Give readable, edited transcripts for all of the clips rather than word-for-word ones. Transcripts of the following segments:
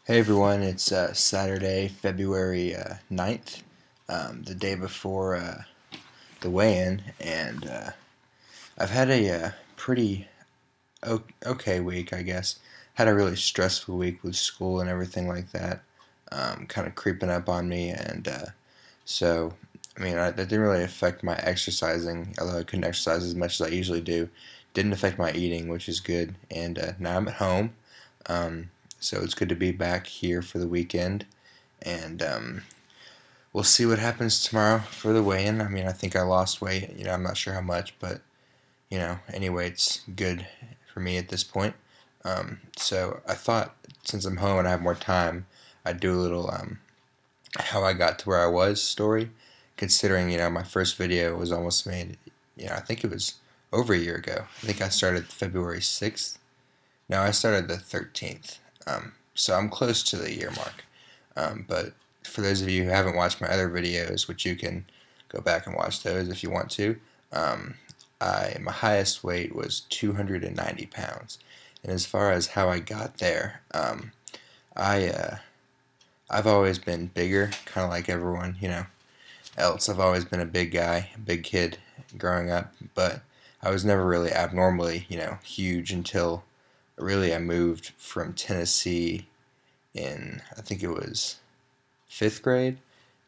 Hey everyone, it's Saturday, February 9th, the day before the weigh-in, and I've had a pretty okay week, I guess. Had a really stressful week with school and everything like that, kind of creeping up on me, and so, that didn't really affect my exercising, although I couldn't exercise as much as I usually do. Didn't affect my eating, which is good, and now I'm at home. Um, so it's good to be back here for the weekend, and we'll see what happens tomorrow for the weigh-in. I think I lost weight. I'm not sure how much, but anyway, it's good for me at this point. So I thought since I'm home and I have more time, I'd do a little how I got to where I was story. Considering my first video was almost made. I think it was over a year ago. I think I started February 6th. No, I started the 13th. So I'm close to the year mark. But for those of you who haven't watched my other videos, which you can go back and watch those if you want to, um, my highest weight was 290 pounds. And as far as how I got there, I I've always been bigger, kind of like everyone, else. I've always been a big guy, a big kid growing up, but I was never really abnormally, huge until really I moved from Tennessee in, I think it was fifth grade.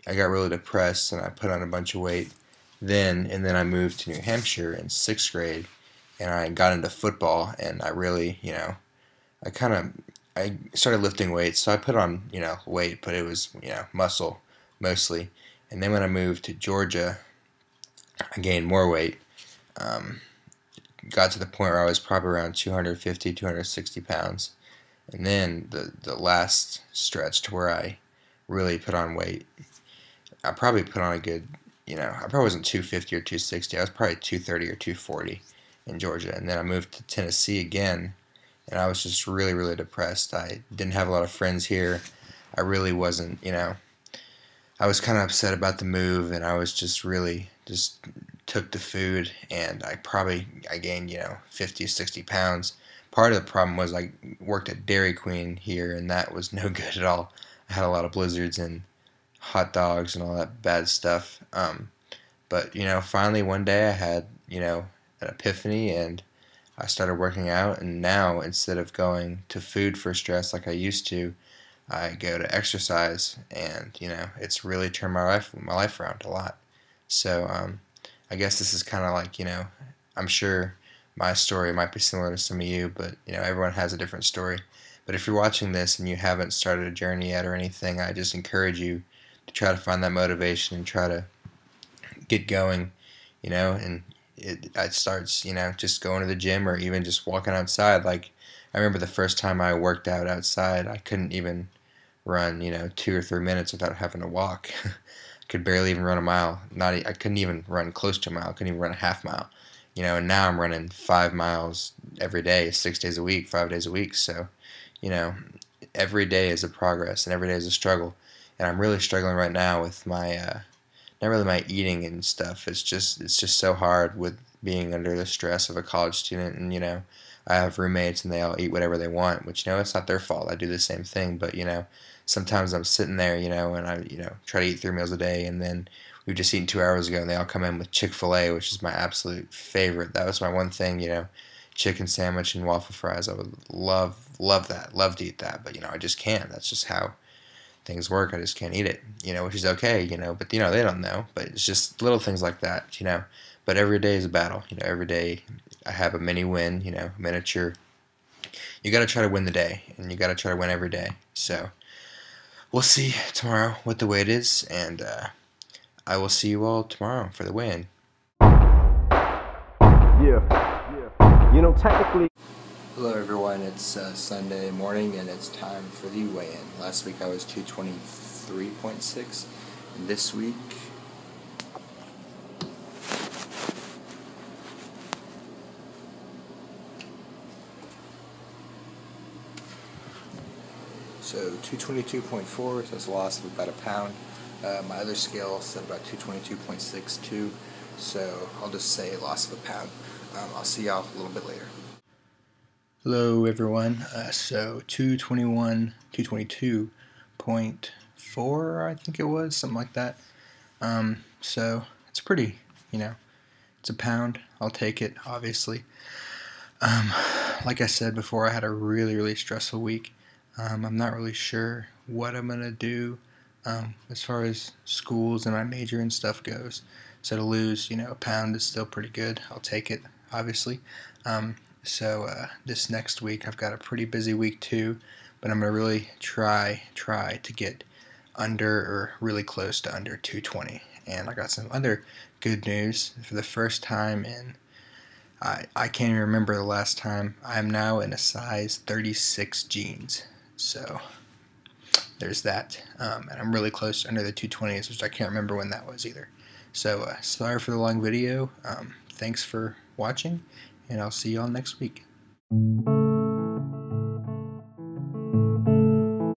I got really depressed and I put on a bunch of weight then, and then I moved to New Hampshire in sixth grade and I got into football and I really, I kind of I started lifting weights, so I put on, weight, but it was, muscle mostly. And then when I moved to Georgia, I gained more weight. Um, got to the point where I was probably around 250, 260 pounds. And then the last stretch to where I really put on weight, I probably put on a good, I probably wasn't 250 or 260. I was probably 230 or 240 in Georgia. And then I moved to Tennessee again, and I was just really, really depressed. I didn't have a lot of friends here. I really wasn't, I was kind of upset about the move, and I was just really just took to food, and I gained 50, 60 pounds. Part of the problem was I worked at Dairy Queen here, and that was no good at all. I had a lot of blizzards and hot dogs and all that bad stuff. But finally one day I had an epiphany, and I started working out, and now instead of going to food for stress like I used to, I go to exercise, and it's really turned my life around a lot. So I guess this is kind of like I'm sure my story might be similar to some of you, but everyone has a different story. But if you're watching this and you haven't started a journey yet or anything, I just encourage you to try to find that motivation and try to get going, and it starts, just going to the gym or even just walking outside. Like, I remember the first time I worked out outside, I couldn't even run, 2 or 3 minutes without having to walk. I could barely even run a mile. I couldn't even run close to a mile. I couldn't even run a half mile. And now I'm running 5 miles every day, 6 days a week, 5 days a week. So, you know, every day is a progress and every day is a struggle. And I'm really struggling right now with my not really my eating and stuff. It's just so hard with being under the stress of a college student, and I have roommates and they all eat whatever they want, which it's not their fault. I do the same thing, but sometimes I'm sitting there, and I try to eat 3 meals a day, and then we just eaten 2 hours ago, and they all come in with Chick-fil-A, which is my absolute favorite. That was my one thing, chicken sandwich and waffle fries. I would love that, love to eat that, but I just can't. That's just how things work. I just can't eat it, which is okay, but they don't know. But it's just little things like that. But every day is a battle. Every day I have a mini win, miniature. You got to try to win the day, and you got to try to win every day. So we'll see tomorrow what the weight is, and I will see you all tomorrow for the win. Yeah. Technically. Hello everyone, it's Sunday morning and it's time for the weigh-in. Last week I was 223.6, and this week so 222.4, so that's a loss of about a pound. My other scale said about 222.62, so I'll just say loss of a pound. I'll see y'all a little bit later. Hello everyone. So 221, 222.4, I think it was, something like that. So it's pretty, it's a pound. I'll take it, obviously. Like I said before, I had a really stressful week. I'm not really sure what I'm gonna do as far as schools and my major and stuff goes. So to lose, a pound is still pretty good. I'll take it, obviously. So this next week, I've got a pretty busy week too, but I'm gonna really try to get under or really close to under 220. And I got some other good news. For the first time in I can't even remember the last time. I'm now in a size 36 jeans. So there's that. And I'm really close under the 220s, which I can't remember when that was either. So sorry for the long video. Thanks for watching, and I'll see you all next week.